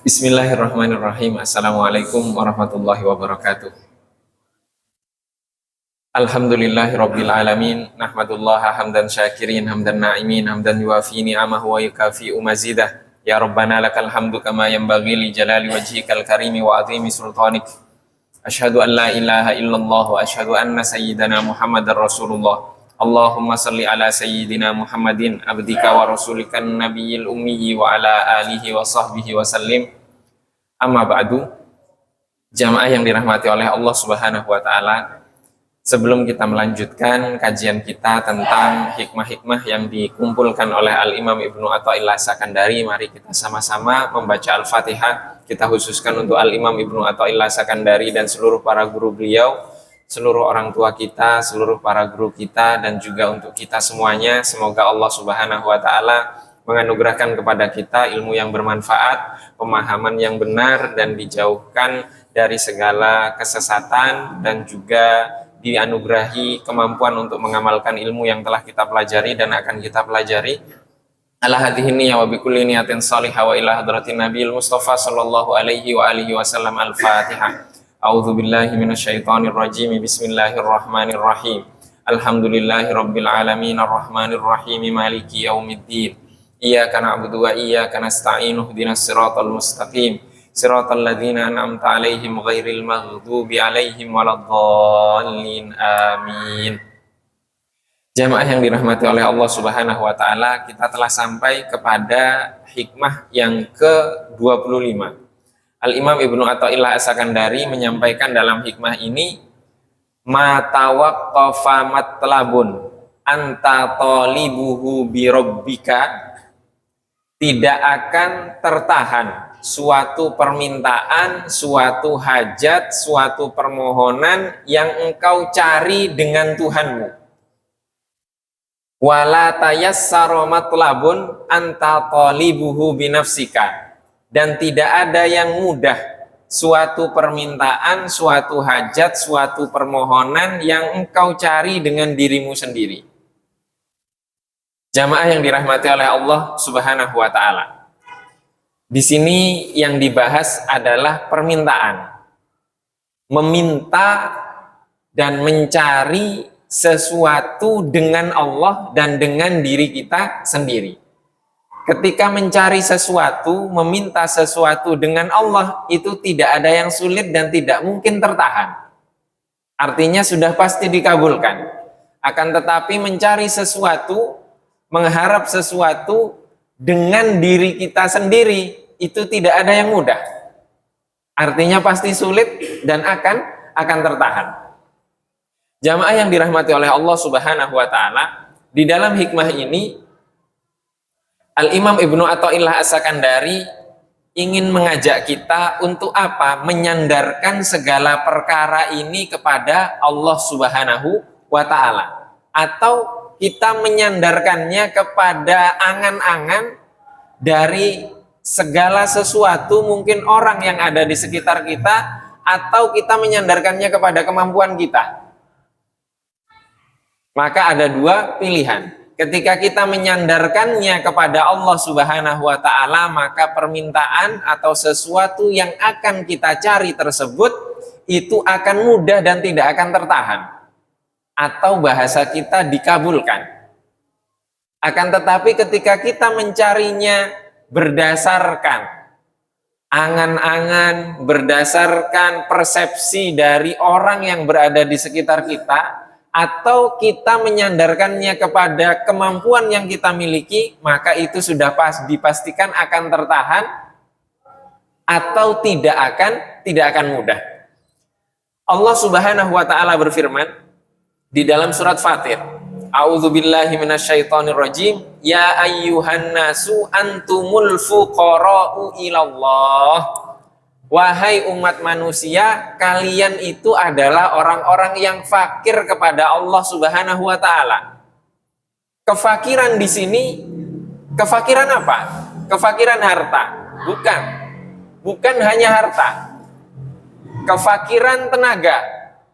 Bismillahirrahmanirrahim. Assalamualaikum warahmatullahi wabarakatuh. Alhamdulillahirabbil alamin. Nahmadullaha hamdan syakirin, hamdan na'imin, hamdan yuwafi ni'amahu wa yukafi'u mazidah. Ya Rabbana lakal hamdu kama yanbaghi li jalali wajhikal karimi wa azimi sultanik. Asyhadu an la ilaha illallah wa asyhadu anna sayyidana Muhammadar Rasulullah. Allahumma salli ala sayyidina Muhammadin abdika wa rasulikan nabiyil ummi wa ala alihi wa sahbihi wa sallim. Amma ba'du. Jamaah yang dirahmati oleh Allah Subhanahu wa taala, sebelum kita melanjutkan kajian kita tentang hikmah-hikmah yang dikumpulkan oleh Al-Imam Ibnu Athaillah Sakandari, mari kita sama-sama membaca Al-Fatihah. Kita khususkan untuk Al-Imam Ibnu Athaillah Sakandari dan seluruh para guru beliau, seluruh orang tua kita, seluruh para guru kita, dan juga untuk kita semuanya. Semoga Allah Subhanahu wa taala menganugerahkan kepada kita ilmu yang bermanfaat, pemahaman yang benar, dan dijauhkan dari segala kesesatan, dan juga dianugerahi kemampuan untuk mengamalkan ilmu yang telah kita pelajari dan akan kita pelajari. Ala hadhihi niyya wa bikulli niyatin salihah wa ila hadratin nabiyil mustafa sallallahu alaihi wa alihi wasallam. Al-Fatihah. A'udzu billahi minasyaitonir rajim. Bismillahirrahmanirrahim. Alhamdulillahirabbil alamin arrahmanir rahim maliki yaumiddin. Iyyaka na'budu wa iyyaka nasta'in. Ihdinas siratal mustaqim. Siratal ladzina an'amta 'alaihim ghairil maghdubi 'alaihim waladdallin. Amin. Jamaah yang dirahmati oleh Allah Subhanahu wa taala, kita telah sampai kepada hikmah yang ke-25. Al-Imam Ibnu Athaillah As-Sakandari menyampaikan dalam hikmah ini, ma tawaqqafa matlabun anta talibuhu bi rabbika, tidak akan tertahan suatu permintaan, suatu hajat, suatu permohonan yang engkau cari dengan Tuhanmu. Wala tayassara matlabun anta talibuhu binafsika, dan tidak ada yang mudah suatu permintaan, suatu hajat, suatu permohonan yang engkau cari dengan dirimu sendiri. Jamaah yang dirahmati oleh Allah Subhanahu wa taala, di sini yang dibahas adalah permintaan. Meminta dan mencari sesuatu dengan Allah dan dengan diri kita sendiri. Ketika mencari sesuatu, meminta sesuatu dengan Allah, itu tidak ada yang sulit dan tidak mungkin tertahan. Artinya sudah pasti dikabulkan. Akan tetapi mencari sesuatu, mengharap sesuatu dengan diri kita sendiri, itu tidak ada yang mudah. Artinya pasti sulit dan akan tertahan. Jamaah yang dirahmati oleh Allah Subhanahu wa taala, di dalam hikmah ini Al-Imam Ibnu Athaillah As-Sakandari ingin mengajak kita untuk apa? Menyandarkan segala perkara ini kepada Allah Subhanahu wa taala, atau kita menyandarkannya kepada angan-angan dari segala sesuatu, mungkin orang yang ada di sekitar kita, atau kita menyandarkannya kepada kemampuan kita. Maka ada dua pilihan. Ketika kita menyandarkannya kepada Allah Subhanahu wa taala, maka permintaan atau sesuatu yang akan kita cari tersebut itu akan mudah dan tidak akan tertahan, atau bahasa kita dikabulkan. Akan tetapi ketika kita mencarinya berdasarkan angan-angan, berdasarkan persepsi dari orang yang berada di sekitar kita, atau kita menyandarkannya kepada kemampuan yang kita miliki, maka itu sudah dipastikan akan tertahan atau tidak akan mudah. Allah Subhanahu wa taala berfirman di dalam surat Fatir, A'udzubillahi minasyaitonirrajim. Ya ayyuhan nasu antumul fuqara'u ilallah. Wahai umat manusia, kalian itu adalah orang-orang yang fakir kepada Allah Subhanahu wa taala. Kefakiran di sini, kefakiran apa? kefakiran harta, bukan. Bukan hanya harta. Kefakiran tenaga,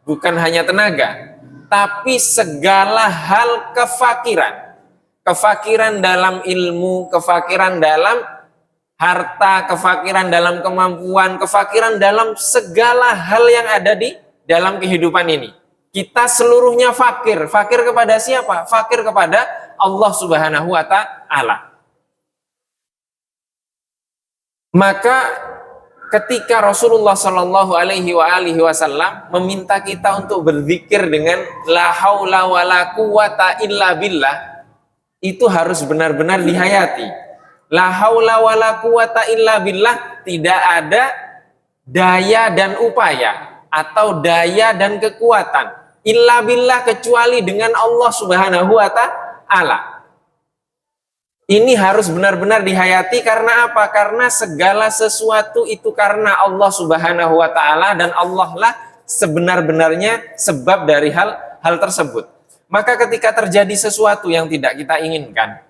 bukan hanya tenaga, tapi segala hal kefakiran. Kefakiran dalam ilmu, kefakiran dalam harta, kefakiran dalam kemampuan, kefakiran dalam segala hal yang ada di dalam kehidupan ini. Kita seluruhnya fakir. Fakir kepada siapa? Fakir kepada Allah Subhanahu wa Ta'ala. Maka ketika Rasulullah Shallallahu Alaihi Wasallam meminta kita untuk berzikir dengan la haula wala quwata illa billah, itu harus benar-benar dihayati. La haula wala quwata illa billah, tidak ada daya dan upaya atau daya dan kekuatan illa billah kecuali dengan Allah Subhanahu wa Ta'ala. Ini harus benar-benar dihayati. Karena apa? Karena segala sesuatu itu karena Allah Subhanahu wa Ta'ala, dan Allah lah sebenar-benarnya sebab dari hal tersebut. Maka ketika terjadi sesuatu yang tidak kita inginkan,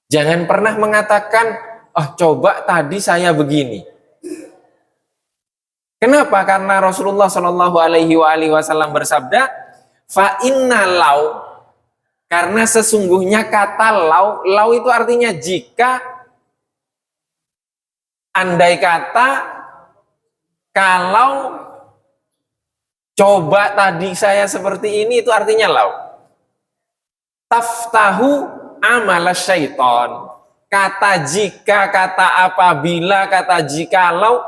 jangan pernah mengatakan, "Oh, coba tadi saya begini." Kenapa? Karena Rasulullah Shallallahu Alaihi Wasallam bersabda, "Fa inna lau," karena sesungguhnya kata lau itu artinya jika, andai kata, kalau, coba tadi saya seperti ini, itu artinya lau. Taftahu amala syaiton. Kata jika, kata apabila, kata jikalau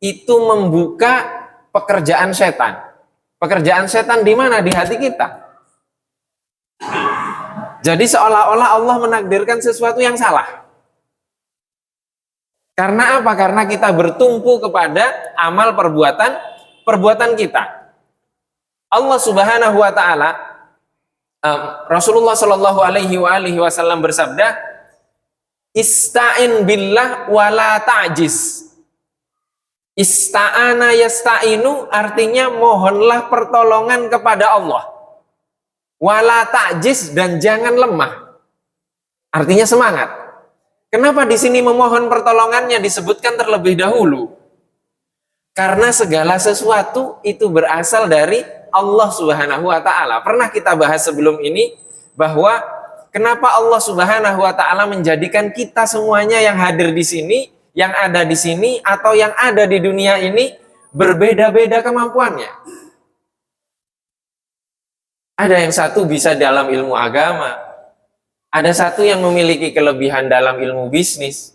itu membuka pekerjaan setan. Pekerjaan setan di mana? Di hati kita. Jadi seolah-olah Allah menakdirkan sesuatu yang salah. Karena apa? Karena kita bertumpu kepada amal perbuatan kita. Allah Subhanahu wa Ta'ala, Rasulullah Shallallahu Alaihi Wasallam bersabda, "Ista'in billah wala ta'jiz." Ista'ana yasta'inu artinya mohonlah pertolongan kepada Allah. Wala ta'jiz, dan jangan lemah. Artinya semangat. Kenapa di sini memohon pertolongannya disebutkan terlebih dahulu? Karena segala sesuatu itu berasal dari Allah Subhanahu wa Ta'ala. Pernah kita bahas sebelum ini bahwa kenapa Allah Subhanahu wa Ta'ala menjadikan kita semuanya yang hadir di sini, yang ada di sini, atau yang ada di dunia ini berbeda-beda kemampuannya. Ada yang satu bisa dalam ilmu agama, ada satu yang memiliki kelebihan dalam ilmu bisnis,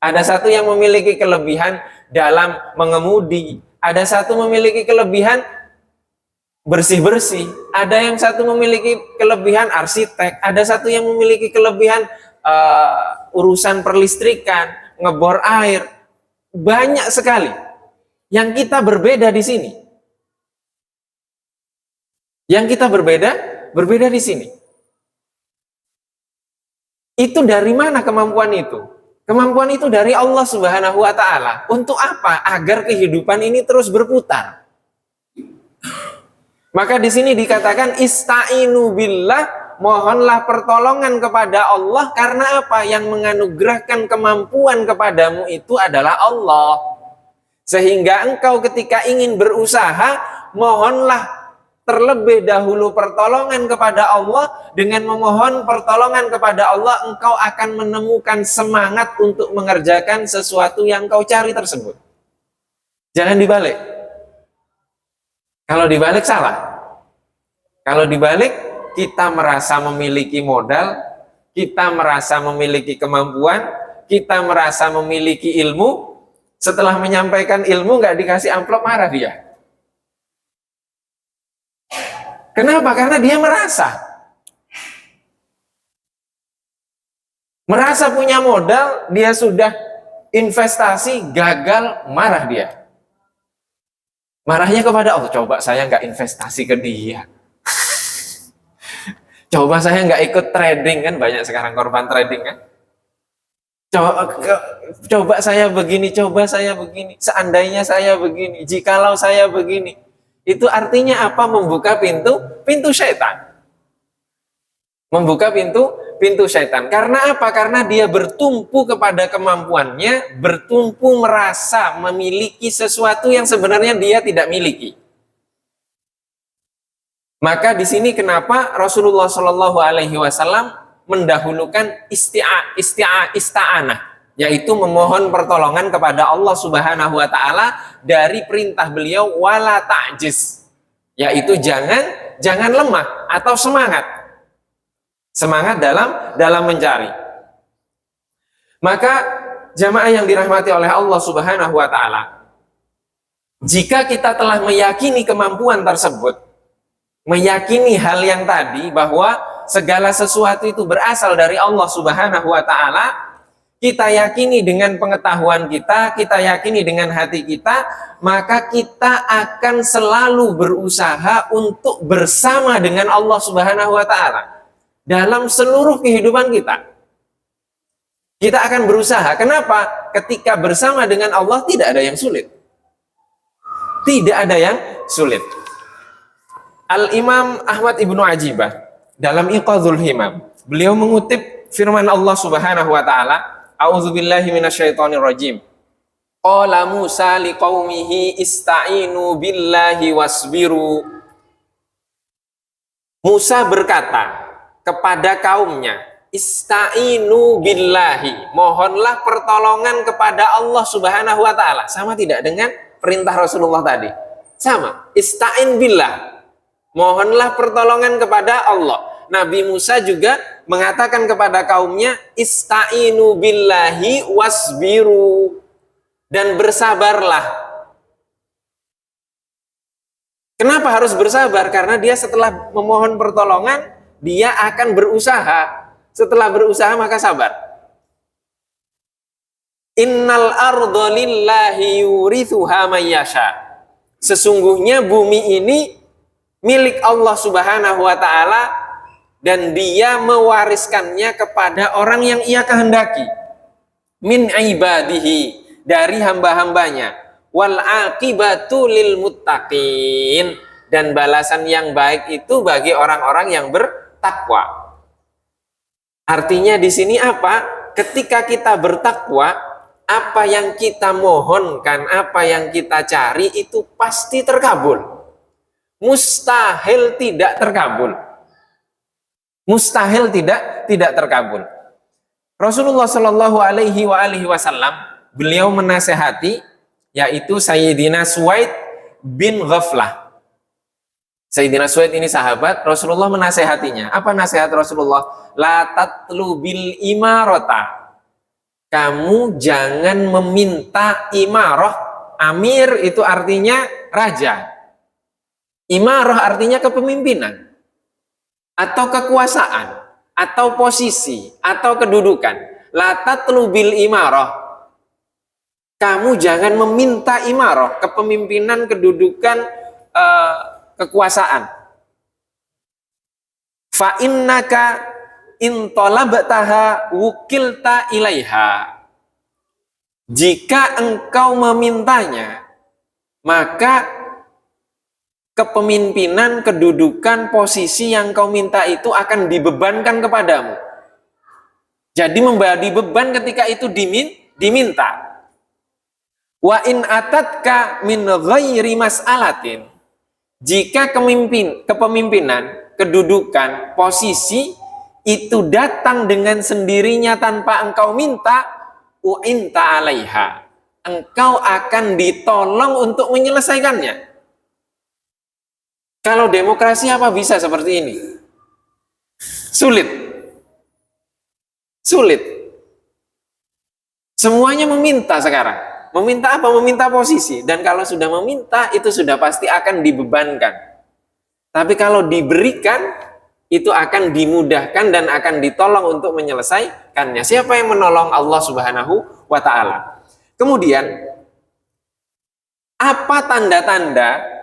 ada satu yang memiliki kelebihan dalam mengemudi, ada satu memiliki kelebihan bersih-bersih, ada yang satu memiliki kelebihan arsitek, ada satu yang memiliki kelebihan urusan perlistrikan, ngebor air. Banyak sekali yang kita berbeda di sini. Yang kita berbeda di sini. Itu dari mana kemampuan itu? Kemampuan itu dari Allah Subhanahu wa Ta'ala. Untuk apa? Agar kehidupan ini terus berputar. Maka di sini dikatakan ista'inu billah, mohonlah pertolongan kepada Allah. Karena apa? Yang menganugerahkan kemampuan kepadamu itu adalah Allah. Sehingga engkau ketika ingin berusaha, mohonlah terlebih dahulu pertolongan kepada Allah. Dengan memohon pertolongan kepada Allah, engkau akan menemukan semangat untuk mengerjakan sesuatu yang kau cari tersebut. Jangan dibalik. Kalau dibalik salah. Kalau dibalik, kita merasa memiliki modal, kita merasa memiliki kemampuan, kita merasa memiliki ilmu. Setelah menyampaikan ilmu nggak dikasih amplop, marah dia. Kenapa? Karena dia merasa punya modal, dia sudah investasi, gagal, marah dia. Marahnya kepada Allah, coba saya nggak investasi ke dia. Coba saya nggak ikut trading, kan banyak sekarang korban trading kan. Coba saya begini, coba saya begini, seandainya saya begini, jikalau saya begini. Itu artinya apa? Membuka pintu setan. Membuka pintu pintu syaitan. Karena apa? Karena dia bertumpu kepada kemampuannya, bertumpu merasa memiliki sesuatu yang sebenarnya dia tidak miliki. Maka di sini kenapa Rasulullah Shallallahu Alaihi Wasallam mendahulukan ista'anah, yaitu memohon pertolongan kepada Allah Subhanahu Wa Taala dari perintah beliau wala ta'jiz, yaitu jangan lemah atau semangat dalam mencari. Maka jamaah yang dirahmati oleh Allah Subhanahu Wa Taala, jika kita telah meyakini kemampuan tersebut, meyakini hal yang tadi bahwa segala sesuatu itu berasal dari Allah Subhanahu Wa Taala, kita yakini dengan pengetahuan kita yakini dengan hati kita, maka kita akan selalu berusaha untuk bersama dengan Allah Subhanahu Wa Taala dalam seluruh kehidupan kita. Kita akan berusaha. Kenapa? Ketika bersama dengan Allah tidak ada yang sulit. Tidak ada yang sulit. Al-Imam Ahmad Ibnu Ajibah dalam Iqadhul Himam, beliau mengutip firman Allah Subhanahu Wa Taala, A'udzubillahi minasyaitonir rajim. Qala Musa liqaumihi ista'inu billahi wasbiru. Musa berkata kepada kaumnya, ista'inu billahi, mohonlah pertolongan kepada Allah Subhanahu Wa Taala. Sama tidak dengan perintah Rasulullah tadi? Sama, ista'in billah, mohonlah pertolongan kepada Allah. Nabi Musa juga mengatakan kepada kaumnya, ista'inu billahi wasbiru, dan bersabarlah. Kenapa harus bersabar? Karena dia setelah memohon pertolongan, dia akan berusaha. Setelah berusaha maka sabar. Innal arda lillahi yurithuha may yasha. Sesungguhnya bumi ini milik Allah Subhanahu Wa Taala, dan dia mewariskannya kepada orang yang ia kehendaki. Min ibadihi, dari hamba-hambanya. Wal aqibatu lil muttaqin, dan balasan yang baik itu bagi orang-orang yang bertakwa. Artinya di sini apa? Ketika kita bertakwa, apa yang kita mohonkan, apa yang kita cari itu pasti terkabul. Mustahil tidak terkabul. Mustahil tidak terkabul. Rasulullah Shallallahu Alaihi Wasallam beliau menasehati, yaitu Sayyidina Suwaid bin Ghaflah. Sayyidina Suwaid ini sahabat, Rasulullah menasehatinya. Apa nasihat Rasulullah? La tatlubil imarata. Kamu jangan meminta imarah. Amir itu artinya raja. Imarah artinya kepemimpinan, atau kekuasaan, atau posisi, atau kedudukan. La tatlubil imarah. Kamu jangan meminta imarah, kepemimpinan, kedudukan, kekuasaan. Fa innaka in talabtaha wukilta ilaiha. Jika engkau memintanya, maka kepemimpinan, kedudukan, posisi yang kau minta itu akan dibebankan kepadamu. Jadi membadi beban ketika itu diminta. Wa in atatka min ghairi mas'alatin. Jika kepemimpinan, kedudukan, posisi itu datang dengan sendirinya tanpa engkau minta, u'inta alaiha. Engkau akan ditolong untuk menyelesaikannya. Kalau demokrasi apa bisa seperti ini? Sulit. Sulit. Semuanya meminta sekarang. Meminta apa? Meminta posisi. Dan kalau sudah meminta, itu sudah pasti akan dibebankan. Tapi kalau diberikan, itu akan dimudahkan dan akan ditolong untuk menyelesaikannya. Siapa yang menolong? Allah Subhanahu wa Ta'ala. Kemudian, apa tanda-tanda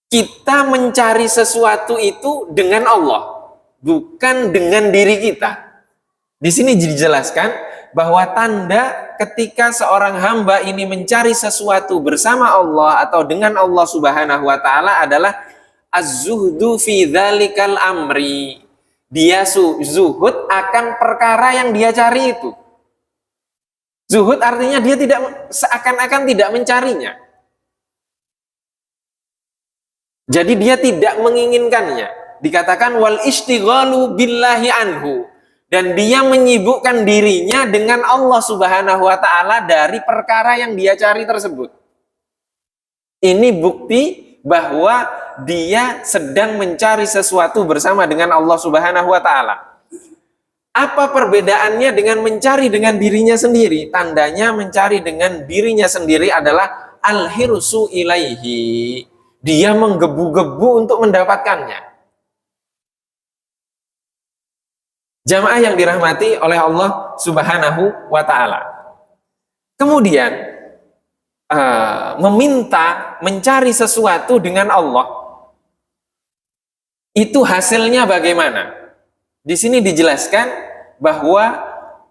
kita mencari sesuatu itu dengan Allah, bukan dengan diri kita? Di sini dijelaskan bahwa tanda ketika seorang hamba ini mencari sesuatu bersama Allah atau dengan Allah Subhanahu wa Ta'ala adalah az-zuhdu fi dzalikal amri, Dia zuhud akan perkara yang dia cari itu. Zuhud artinya dia tidak seakan-akan tidak mencarinya. Jadi dia tidak menginginkannya. Dikatakan wal istighalu billahi anhu, dan dia menyibukkan dirinya dengan Allah Subhanahu wa taala dari perkara yang dia cari tersebut. Ini bukti bahwa dia sedang mencari sesuatu bersama dengan Allah Subhanahu wa taala. Apa perbedaannya dengan mencari dengan dirinya sendiri? Tandanya mencari dengan dirinya sendiri adalah al-hirsu ilaihi. Dia menggebu-gebu untuk mendapatkannya. Jamaah yang dirahmati oleh Allah Subhanahu wa taala. Kemudian meminta, mencari sesuatu dengan Allah, itu hasilnya bagaimana? Di sini dijelaskan bahwa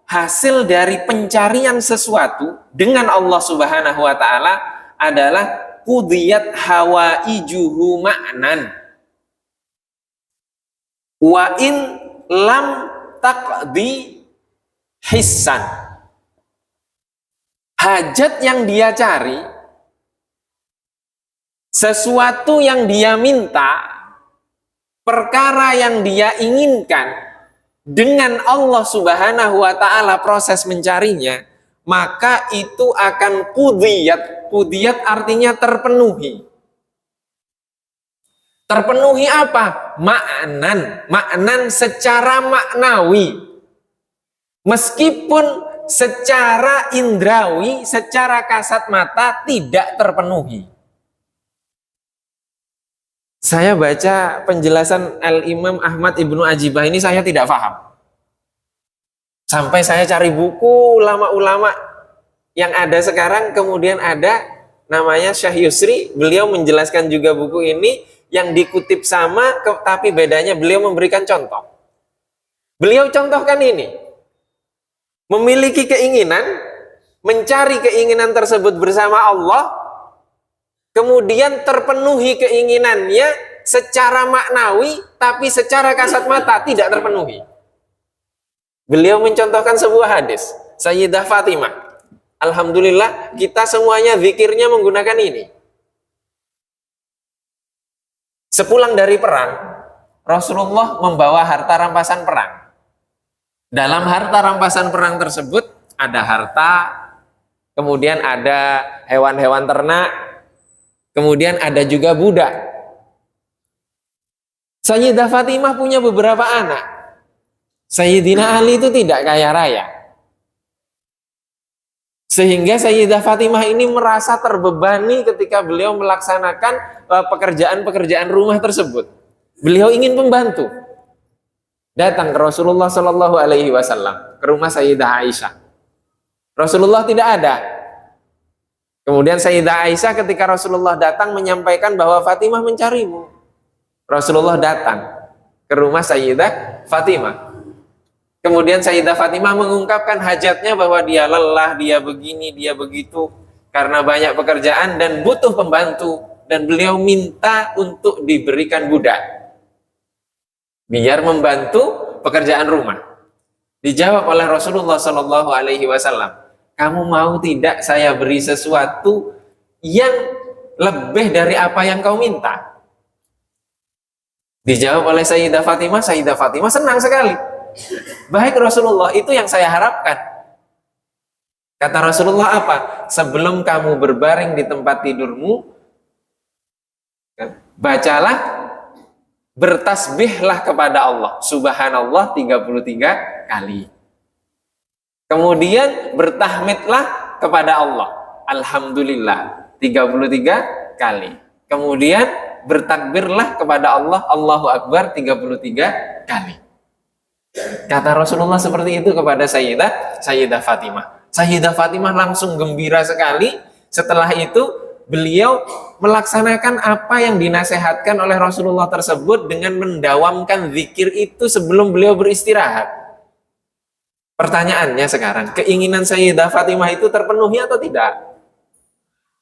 hasil dari pencarian sesuatu dengan Allah Subhanahu wa taala adalah qudiyat hawaijuhu ma'nan wa in lam taqdi hissan. Hajat yang dia cari, sesuatu yang dia minta, perkara yang dia inginkan dengan Allah Subhanahu wa taala proses mencarinya, maka itu akan qudiyat. Qudiyat artinya terpenuhi. Terpenuhi apa? Ma'nan. Ma'nan secara maknawi. Meskipun secara indrawi, secara kasat mata tidak terpenuhi. Saya baca penjelasan Al-Imam Ahmad Ibnu Ajibah ini saya tidak paham. Sampai saya cari buku ulama-ulama yang ada sekarang, kemudian ada namanya Syekh Yusri, beliau menjelaskan juga buku ini yang dikutip sama, tapi bedanya beliau memberikan contoh. Beliau contohkan ini. Memiliki keinginan, mencari keinginan tersebut bersama Allah, kemudian terpenuhi keinginannya secara maknawi, tapi secara kasat mata tidak terpenuhi. Beliau mencontohkan sebuah hadis, Sayyidah Fatimah. Alhamdulillah kita semuanya zikirnya menggunakan ini. Sepulang dari perang, Rasulullah membawa harta rampasan perang. Dalam harta rampasan perang tersebut ada harta, kemudian ada hewan-hewan ternak, kemudian ada juga budak. Sayyidah Fatimah punya beberapa anak. Sayyidina Ali itu tidak kaya raya. Sehingga Sayyidah Fatimah ini merasa terbebani ketika beliau melaksanakan pekerjaan-pekerjaan rumah tersebut. Beliau ingin membantu. Datang ke Rasulullah Shallallahu Alaihi Wasallam ke rumah Sayyidah Aisyah. Rasulullah tidak ada. Kemudian Sayyidah Aisyah ketika Rasulullah datang menyampaikan bahwa Fatimah mencarimu. Rasulullah datang ke rumah Sayyidah Fatimah. Kemudian Sayyidah Fatimah mengungkapkan hajatnya bahwa dia lelah, dia begini, dia begitu karena banyak pekerjaan dan butuh pembantu, dan beliau minta untuk diberikan budak biar membantu pekerjaan rumah. Dijawab oleh Rasulullah Shallallahu Alaihi Wasallam, kamu mau tidak saya beri sesuatu yang lebih dari apa yang kau minta? Dijawab oleh Sayyidah Fatimah. Sayyidah Fatimah senang sekali. Baik Rasulullah, itu yang saya harapkan. Kata Rasulullah apa? Sebelum kamu berbaring di tempat tidurmu, bacalah, bertasbihlah kepada Allah Subhanallah 33 kali. Kemudian bertahmidlah kepada Allah Alhamdulillah 33 kali. Kemudian bertakbirlah kepada Allah Allahu Akbar 33 kali. Kata Rasulullah seperti itu kepada Sayyidah Fatimah. Sayyidah Fatimah langsung gembira sekali. Setelah itu beliau melaksanakan apa yang dinasehatkan oleh Rasulullah tersebut dengan mendawamkan zikir itu sebelum beliau beristirahat. Pertanyaannya sekarang, keinginan Sayyidah Fatimah itu terpenuhi atau tidak?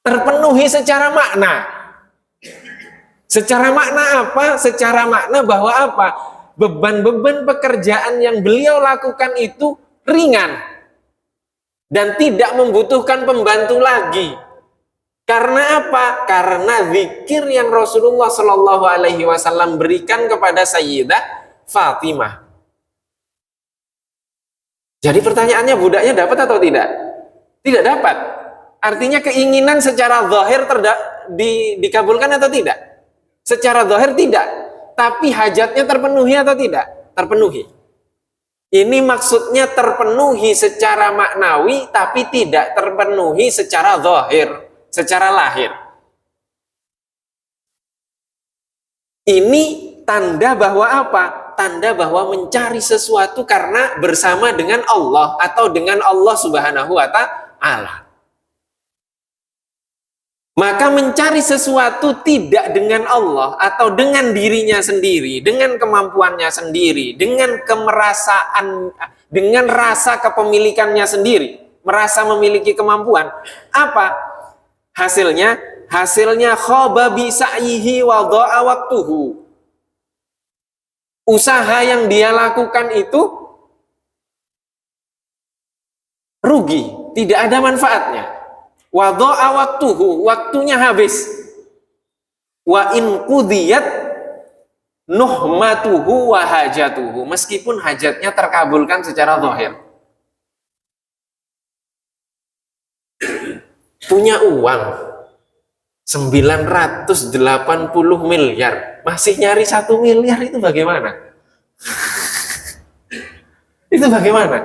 Terpenuhi secara makna. Secara makna apa? Secara makna bahwa apa? beban-beban pekerjaan yang beliau lakukan itu ringan dan tidak membutuhkan pembantu lagi. Karena apa? Karena zikir yang Rasulullah Shallallahu Alaihi Wasallam berikan kepada Sayyidah Fatimah. Jadi pertanyaannya, budaknya dapat atau tidak? Tidak dapat. Artinya keinginan secara zahir dikabulkan atau tidak? Secara zahir tidak. Tapi hajatnya terpenuhi atau tidak? Terpenuhi. Ini maksudnya terpenuhi secara maknawi, tapi tidak terpenuhi secara zahir, secara lahir. Ini tanda bahwa apa? Tanda bahwa mencari sesuatu karena bersama dengan Allah atau dengan Allah Subhanahu wa Ta'ala. Maka mencari sesuatu tidak dengan Allah atau dengan dirinya sendiri, dengan kemampuannya sendiri, dengan kemerasaan, dengan rasa kepemilikannya sendiri, merasa memiliki kemampuan. Apa hasilnya? Hasilnya khaba bi sa'yihi wa dha'a waqtuhu. Usaha yang dia lakukan itu rugi, tidak ada manfaatnya. Wa dha'a waqtuhu, waktunya habis. Wa in qudiyat nuhmatuhu wa hajatuhu, meskipun hajatnya terkabulkan secara zahir. Punya uang 980 miliar, masih nyari 1 miliar, itu bagaimana? Itu bagaimana?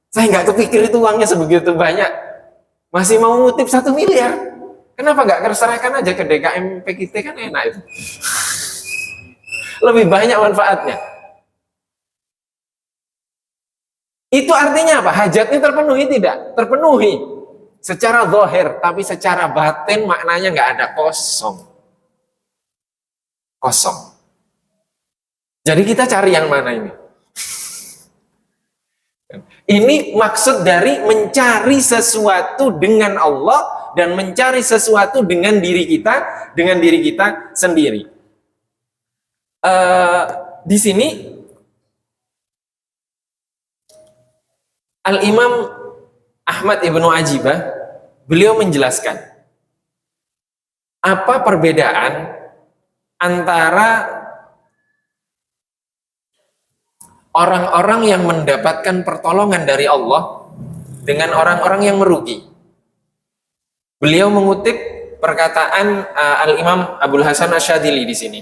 Saya nggak kepikir itu uangnya sebegitu banyak, masih mau ngutip 1 miliar. Kenapa nggak serahkan aja ke DKM PKT, kan enak itu. Lebih banyak manfaatnya. Itu artinya apa? Hajatnya terpenuhi tidak? Terpenuhi secara zahir, tapi secara batin maknanya nggak ada, kosong. Kosong. Jadi kita cari yang mana ini? Ini maksud dari mencari sesuatu dengan Allah dan mencari sesuatu dengan diri kita sendiri. Di sini Al-Imam Ahmad Ibnu Ajibah, beliau menjelaskan apa perbedaan antara orang-orang yang mendapatkan pertolongan dari Allah dengan orang-orang yang merugi. Beliau mengutip perkataan Al-Imam Abul Hasan Asyadzili di sini.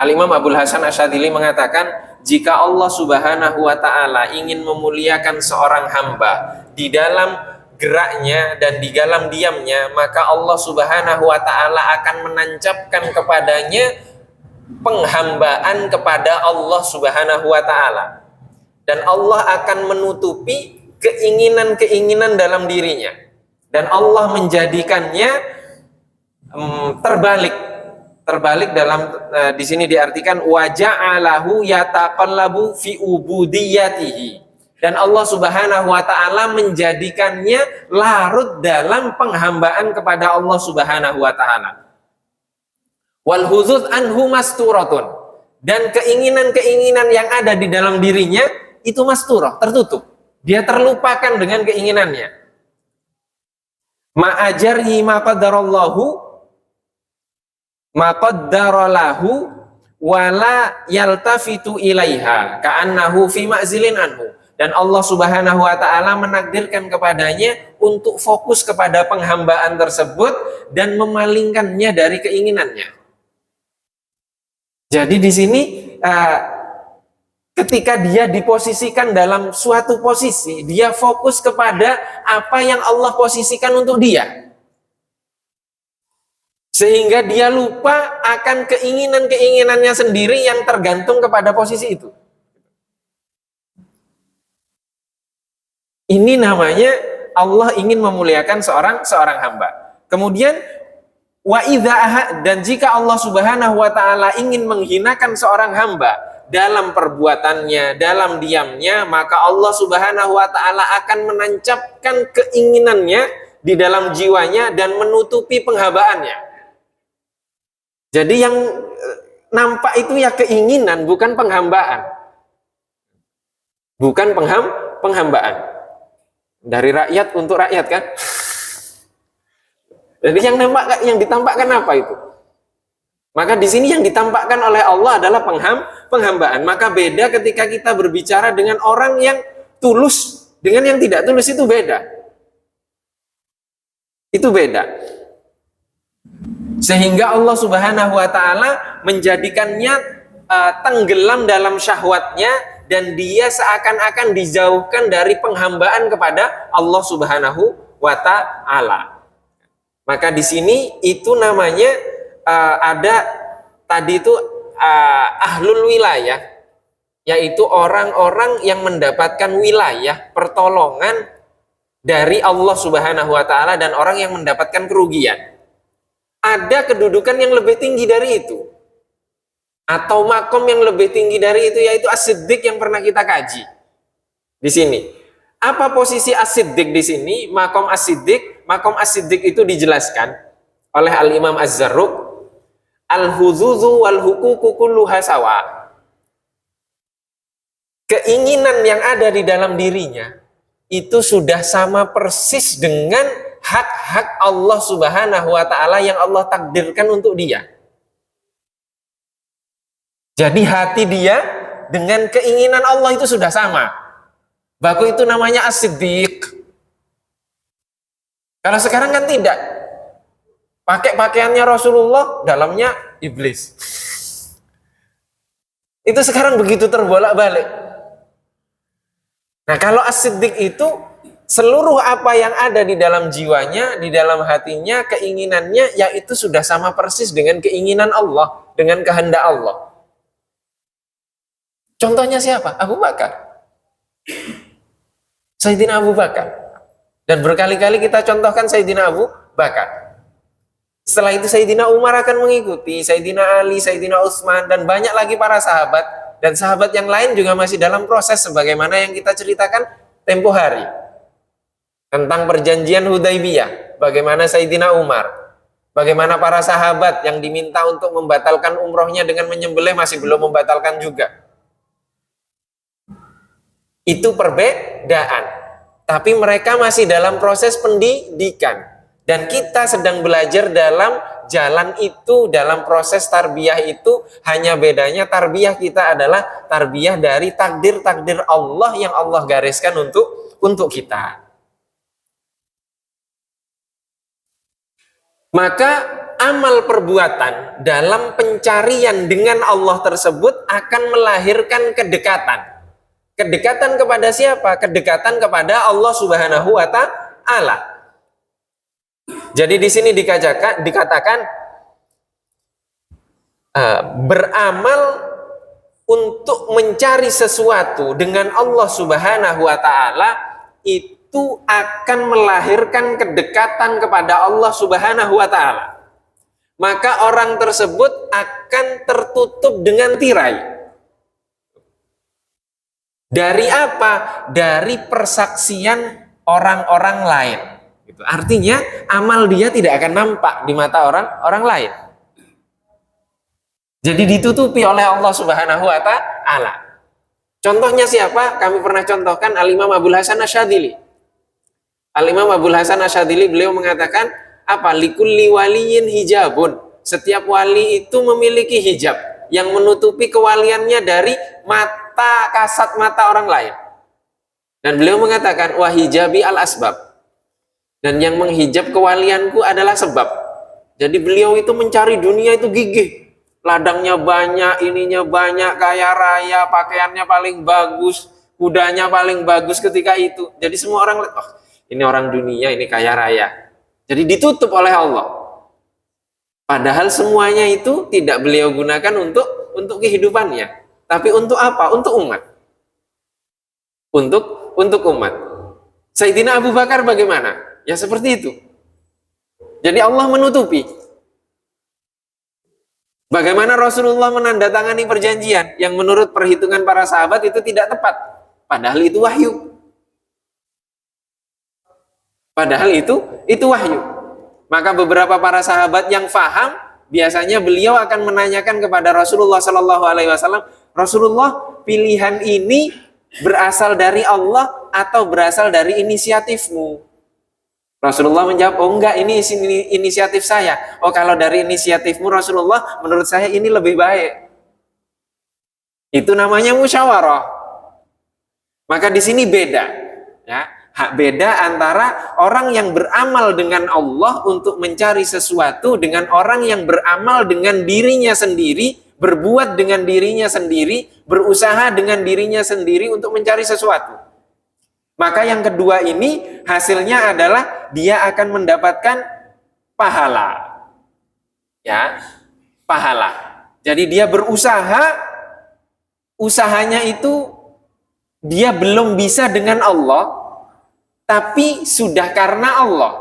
Al-Imam Abul Hasan Asyadzili mengatakan, jika Allah Subhanahu wa Ta'ala ingin memuliakan seorang hamba di dalam geraknya dan di dalam diamnya, maka Allah Subhanahu wa Ta'ala akan menancapkan kepadanya penghambaan kepada Allah Subhanahu wa Ta'ala, dan Allah akan menutupi keinginan-keinginan dalam dirinya, dan Allah menjadikannya terbalik dalam di sini diartikan wa ja'alahu yataqallabu fi ubudiyatihi, dan Allah Subhanahu wa Ta'ala menjadikannya larut dalam penghambaan kepada Allah Subhanahu wa Ta'ala. Wal huzuz anhu masturatun, dan keinginan-keinginan yang ada di dalam dirinya itu masturah, tertutup. Dia terlupakan dengan keinginannya. Ma'ajari maqaddaralahu wala yaltafitu ilaiha ka'annahu fi ma'zilin anhu. Dan Allah Subhanahu wa Ta'ala menakdirkan kepadanya untuk fokus kepada penghambaan tersebut dan memalingkannya dari keinginannya. Jadi di sini ketika dia diposisikan dalam suatu posisi, dia fokus kepada apa yang Allah posisikan untuk dia, sehingga dia lupa akan keinginan-keinginannya sendiri yang tergantung kepada posisi itu. Ini namanya Allah ingin memuliakan seorang hamba. Kemudian wa idza, dan jika Allah Subhanahu wa Ta'ala ingin menghinakan seorang hamba dalam perbuatannya, dalam diamnya, maka Allah Subhanahu wa Ta'ala akan menancapkan keinginannya di dalam jiwanya dan menutupi penghambaannya. Jadi yang nampak itu ya keinginan, bukan penghambaan. bukan penghambaan. Dari rakyat untuk rakyat kan. Jadi yang ditampakkan apa itu? Maka di sini yang ditampakkan oleh Allah adalah penghambaan. Maka beda ketika kita berbicara dengan orang yang tulus dengan yang tidak tulus, itu beda. Itu beda. Sehingga Allah Subhanahu wa taala menjadikannya tenggelam dalam syahwatnya, dan dia seakan-akan dijauhkan dari penghambaan kepada Allah Subhanahu wa taala. Maka di sini itu namanya ada tadi itu ahlul wilayah, yaitu orang-orang yang mendapatkan wilayah pertolongan dari Allah Subhanahu wa taala, dan orang yang mendapatkan kerugian. Ada kedudukan yang lebih tinggi dari itu, atau makom yang lebih tinggi dari itu, yaitu as-siddiq yang pernah kita kaji di sini. Apa posisi as-siddiq di sini? Makom as-siddiq. Makom as-siddiq itu dijelaskan oleh Al-Imam Az-Zarruq, al-huzuzu wal hukuku kulluha sawa. Keinginan yang ada di dalam dirinya itu sudah sama persis dengan hak-hak Allah Subhanahu wa taala yang Allah takdirkan untuk dia. Jadi hati dia dengan keinginan Allah itu sudah sama. Baku itu namanya as-siddiq. Kalau sekarang kan tidak. Pakai pakaiannya Rasulullah, dalamnya iblis. Itu sekarang begitu terbolak-balik. Nah, kalau as-siddiq itu seluruh apa yang ada di dalam jiwanya, di dalam hatinya, keinginannya, yaitu sudah sama persis dengan keinginan Allah, dengan kehendak Allah. Contohnya siapa? Abu Bakar. Sayyidina Abu Bakar. Dan berkali-kali kita contohkan Sayyidina Abu Bakar. Setelah itu Sayyidina Umar akan mengikuti, Sayyidina Ali, Sayyidina Utsman, dan banyak lagi para sahabat. Dan sahabat yang lain juga masih dalam proses sebagaimana yang kita ceritakan tempo hari. Tentang perjanjian Hudaibiyah, bagaimana Sayyidina Umar, bagaimana para sahabat yang diminta untuk membatalkan umrohnya dengan menyembelih masih belum membatalkan juga. Itu perbedaan. Tapi mereka masih dalam proses pendidikan. Dan kita sedang belajar dalam jalan itu, dalam proses tarbiyah itu. Hanya bedanya tarbiyah kita adalah tarbiyah dari takdir-takdir Allah yang Allah gariskan untuk kita. Maka amal perbuatan dalam pencarian dengan Allah tersebut akan melahirkan kedekatan. Kedekatan kepada siapa? Kedekatan kepada Allah Subhanahu wa taala. Jadi di sini dikatakan beramal untuk mencari sesuatu dengan Allah Subhanahu wa taala itu akan melahirkan kedekatan kepada Allah Subhanahu wa taala. Maka orang tersebut akan tertutup dengan tirai. Dari apa? Dari persaksian orang-orang lain. Artinya amal dia tidak akan nampak di mata orang lain. Jadi ditutupi oleh Allah Subhanahu wa taala. Contohnya siapa? Kami pernah contohkan Al-Imam Abul Hasan Asyadzili. Al-Imam Abul Hasan Asyadzili beliau mengatakan apa? Likulli waliyin hijabun. Setiap wali itu memiliki hijab yang menutupi kewaliannya dari mata kasat mata orang lain. Dan beliau mengatakan wa hijabi al-asbab. Dan yang menghijab kewalianku adalah sebab. Jadi beliau itu mencari dunia itu gigih. Ladangnya banyak, ininya banyak, kaya raya, pakaiannya paling bagus, kudanya paling bagus ketika itu. Jadi semua orang, oh, ini orang dunia, ini kaya raya. Jadi ditutup oleh Allah. Padahal semuanya itu tidak beliau gunakan untuk kehidupannya. Tapi untuk apa? Untuk umat. Untuk umat. Sayyidina Abu Bakar bagaimana? Ya seperti itu. Jadi Allah menutupi. Bagaimana Rasulullah menandatangani perjanjian yang menurut perhitungan para sahabat itu tidak tepat. Padahal itu wahyu. Padahal itu wahyu. Maka beberapa para sahabat yang faham, biasanya beliau akan menanyakan kepada Rasulullah Sallallahu Alaihi Wasallam, Rasulullah, pilihan ini berasal dari Allah atau berasal dari inisiatifmu? Rasulullah menjawab, oh enggak, ini inisiatif saya. Oh, kalau dari inisiatifmu Rasulullah, menurut saya ini lebih baik. Itu namanya musyawarah. Maka di sini beda, ya, beda antara orang yang beramal dengan Allah untuk mencari sesuatu dengan orang yang beramal dengan dirinya sendiri, berbuat dengan dirinya sendiri, berusaha dengan dirinya sendiri untuk mencari sesuatu. Maka yang kedua ini hasilnya adalah dia akan mendapatkan pahala. Ya, pahala. Jadi dia berusaha, usahanya itu dia belum bisa dengan Allah, tapi sudah karena Allah.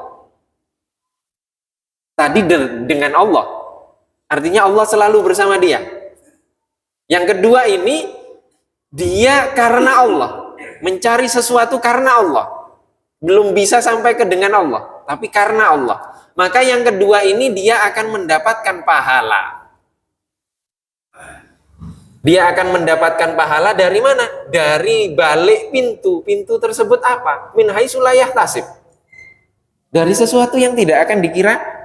Tadi dengan Allah. Artinya Allah selalu bersama dia. Yang kedua ini dia karena Allah. Mencari sesuatu karena Allah. Belum bisa sampai ke dengan Allah, tapi karena Allah. Maka yang kedua ini dia akan mendapatkan pahala. Dia akan mendapatkan pahala dari mana? Dari balik pintu. Pintu tersebut apa? Min haitsu la yahtasib. Dari sesuatu yang tidak akan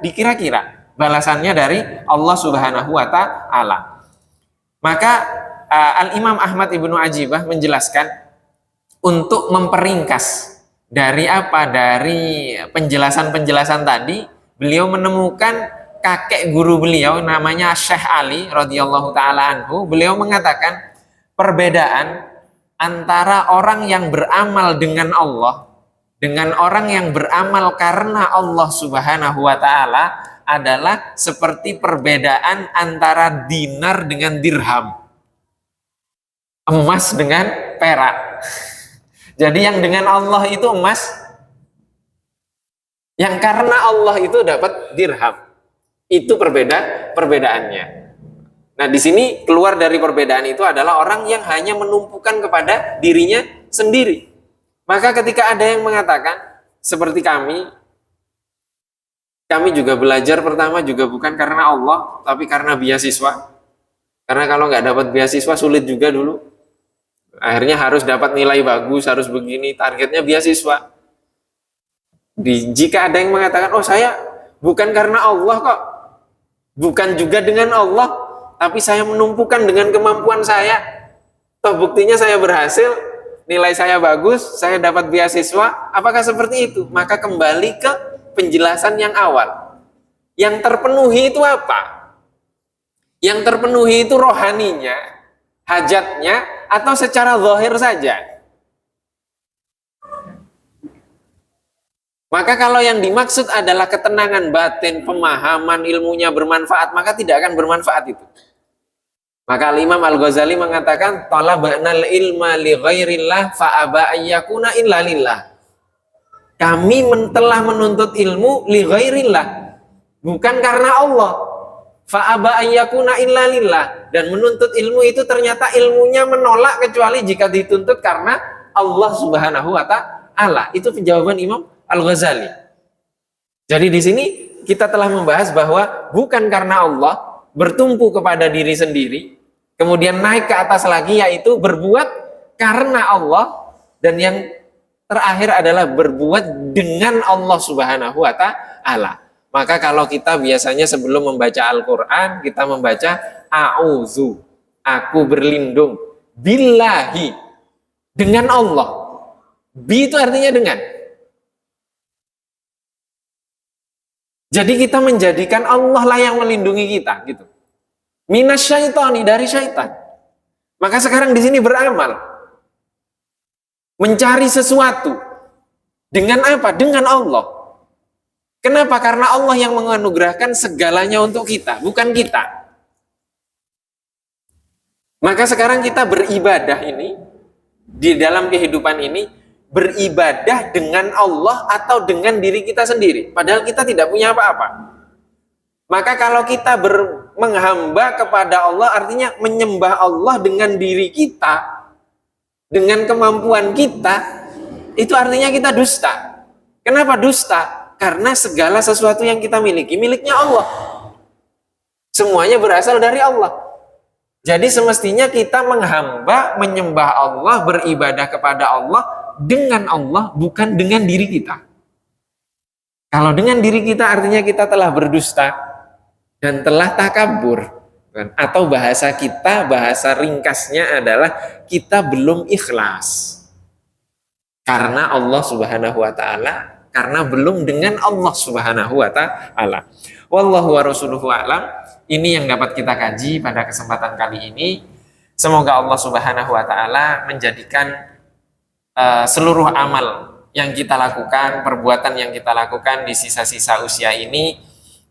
dikira-kira. Balasannya dari Allah Subhanahu wa taala. Maka Al-Imam Ahmad Ibnu Ajibah menjelaskan untuk memperingkas dari apa? Dari penjelasan-penjelasan tadi, beliau menemukan kakek guru beliau namanya Syekh Ali radhiyallahu taala anhu. Beliau mengatakan perbedaan antara orang yang beramal dengan Allah dengan orang yang beramal karena Allah Subhanahu wa taala adalah seperti perbedaan antara dinar dengan dirham. Emas dengan perak. Jadi yang dengan Allah itu emas, yang karena Allah itu dapat dirham. Itu perbedaannya. Nah, di sini keluar dari perbedaan itu adalah orang yang hanya menumpukan kepada dirinya sendiri. Maka ketika ada yang mengatakan seperti kami juga belajar pertama juga bukan karena Allah, tapi karena beasiswa. Karena kalau nggak dapat beasiswa sulit juga dulu. Akhirnya harus dapat nilai bagus, harus begini, targetnya beasiswa. Jika ada yang mengatakan, oh saya bukan karena Allah kok, bukan juga dengan Allah, tapi saya menumpukan dengan kemampuan saya. Toh buktinya saya berhasil, nilai saya bagus, saya dapat beasiswa. Apakah seperti itu? Maka kembali ke penjelasan yang awal. Yang terpenuhi itu apa? Yang terpenuhi itu rohaninya, hajatnya, atau secara zahir saja. Maka kalau yang dimaksud adalah ketenangan batin, pemahaman, ilmunya bermanfaat, maka tidak akan bermanfaat itu. Maka Imam Al-Ghazali mengatakan talabnal ilma li ghairillah fa aba ayyakuna illa lillah. Kami telah menuntut ilmu li ghairillah, bukan karena Allah. Fa aba ayyakuna illa lillah, dan menuntut ilmu itu ternyata ilmunya menolak kecuali jika dituntut karena Allah Subhanahu wa taala. Itu penjawaban Imam Al-Ghazali. Jadi di sini kita telah membahas bahwa bukan karena Allah, bertumpu kepada diri sendiri, kemudian naik ke atas lagi yaitu berbuat karena Allah, dan yang terakhir adalah berbuat dengan Allah Subhanahu wa taala. Maka kalau kita biasanya sebelum membaca Al-Quran, kita membaca a'udzu, aku berlindung, billahi, dengan Allah. Bi itu artinya dengan. Jadi kita menjadikan Allah lah yang melindungi kita, gitu. Minasyaitani, dari syaitan. Maka sekarang di sini beramal, mencari sesuatu dengan apa? Dengan Allah. Kenapa? Karena Allah yang menganugerahkan segalanya untuk kita, bukan kita. Maka sekarang kita beribadah ini, di dalam kehidupan ini, beribadah dengan Allah atau dengan diri kita sendiri. Padahal kita tidak punya apa-apa. Maka kalau kita menghamba kepada Allah, artinya menyembah Allah dengan diri kita, dengan kemampuan kita, itu artinya kita dusta. Kenapa dusta? Karena segala sesuatu yang kita miliki, miliknya Allah. Semuanya berasal dari Allah. Jadi semestinya kita menghamba, menyembah Allah, beribadah kepada Allah dengan Allah, bukan dengan diri kita. Kalau dengan diri kita artinya kita telah berdusta dan telah takabur. Atau bahasa kita, bahasa ringkasnya adalah kita belum ikhlas. Karena Allah Subhanahu wa taala, karena belum dengan Allah Subhanahu wa taala. Wallahu wa rasuluhu a'lam. Ini yang dapat kita kaji pada kesempatan kali ini. Semoga Allah Subhanahu wa taala menjadikan seluruh amal yang kita lakukan, perbuatan yang kita lakukan di sisa-sisa usia ini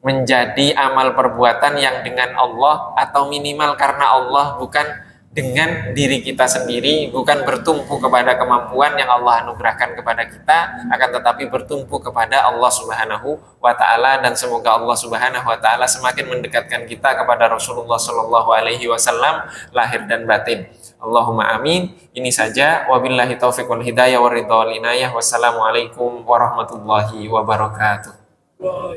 menjadi amal perbuatan yang dengan Allah, atau minimal karena Allah, bukan dengan diri kita sendiri, bukan bertumpu kepada kemampuan yang Allah anugerahkan kepada kita, akan tetapi bertumpu kepada Allah Subhanahu wa taala. Dan semoga Allah Subhanahu wa taala semakin mendekatkan kita kepada Rasulullah Shallallahu alaihi wasallam lahir dan batin. Allahumma amin. Ini saja, wabillahi taufiq wal hidayah wa ridha wal inayah. Wassalamualaikum warahmatullahi wabarakatuh.